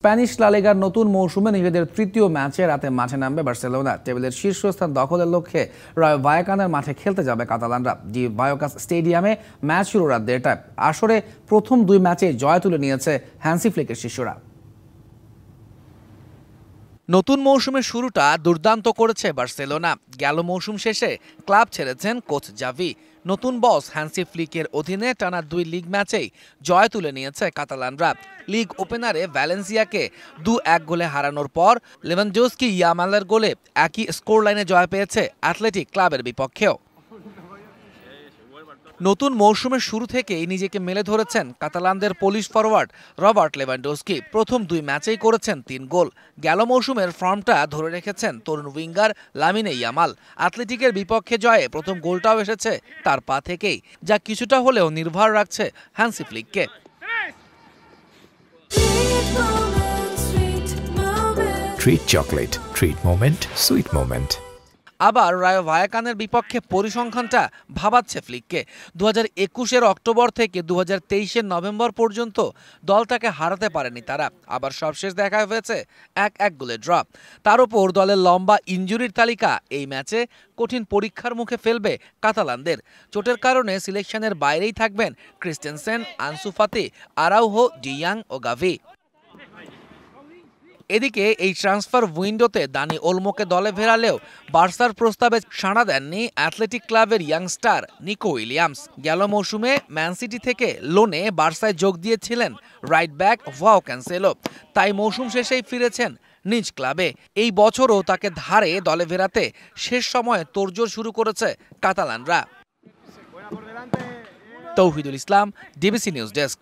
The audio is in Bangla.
স্প্যানিশ লা লিগার নতুন মৌসুমে নিজেদের তৃতীয় ম্যাচে রাতে মাঠে নামবে বার্সেলোনা। টেবিলের শীর্ষস্থান দখলের লক্ষ্যে রায়ো ভায়াকানের মাঠে খেলতে যাবে কাতালানরা। ডি ভায়াকাস স্টেডিয়ামে ম্যাচ শুরু রাত 1টায়। আসরে প্রথম দুই ম্যাচে জয় তুলে নিয়েছে হ্যান্সি ফ্লিকের শিষ্যরা। নতুন মৌসুমের শুরুটা দুর্দান্ত করেছে বার্সেলোনা। গেল মৌসুম শেষে ক্লাব ছেড়েছেন কোচ জাভি। নতুন বস হ্যান্সি ফ্লিকের অধীনে টানা 2 লিগ ম্যাচেই জয় তুলে নিয়েছে কাতালানরা। লিগ ওপেনারে ভ্যালেন্সিয়াকে 2-1 গোলে হারানোর পর লেভানডোস্কি ইয়ামালের গোলে একই স্কোর লাইনে জয় পেয়েছে অ্যাথলেটিক ক্লাবের বিপক্ষেও। নতুন মৌসুমের শুরু থেকেই নিজেকে মেলে ধরেছেন কাতালানদের পোলিশ ফরওয়ার্ড রবার্ট লেভানডোস্কি। প্রথম 2 ম্যাচেই করেছেন 3 গোল। গেল মৌসুমের ফর্মটা ধরে রেখেছেন তরুণ উইঙ্গার লামিনে ইয়ামাল। অ্যাথলেটিকের বিপক্ষে জয়ে প্রথম গোলটাও এসেছে তার পা থেকেই, যা কিছুটা হলেও নির্ভর রাখছে হ্যান্সি ফ্লিককে। Treat chocolate, treat moment, sweet moment. আবার রায়ো ভায়াকানের বিপক্ষে পরিসংখ্যানটা ভাবাচ্ছে ফ্লিককে। 2021-এর অক্টোবর থেকে 2023-এর নভেম্বর পর্যন্ত দলটাকে হারাতে পারেনি তারা। আবার সবশেষ দেখা হয়েছে 1-1 গোলে ড্র। তার উপর দলের লম্বা ইনজুরির তালিকা এই ম্যাচে কঠিন পরীক্ষার মুখে ফেলবে কাতালানদের। চোটের কারণে সিলেকশনের বাইরেই থাকবেন ক্রিস্টেনসেন, আনসু ফাতি, আরাউহো, ডিয়াং ও গাভি। এদিকে এই ট্রান্সফার উইন্ডোতে দানি ওলমোকে দলে ফেরালেও বার্সার প্রস্তাবে সাড়া দেননি অ্যাথলেটিক ক্লাবের ইয়াংস্টার নিকো উইলিয়ামস। গেল মৌসুমে ম্যান সিটি থেকে লোনে বার্সায় যোগ দিয়েছিলেন রাইট ব্যাক ওয়াও ক্যান্সেলো। তাই মৌসুম শেষেই ফিরেছেন নিজ ক্লাবে। এই বছরও তাকে ধারে দলে ফেরাতে শেষ সময়ে তোড়জোড় শুরু করেছে কাতালানরা। তৌহিদুল ইসলাম, ডিবিসি নিউজ ডেস্ক।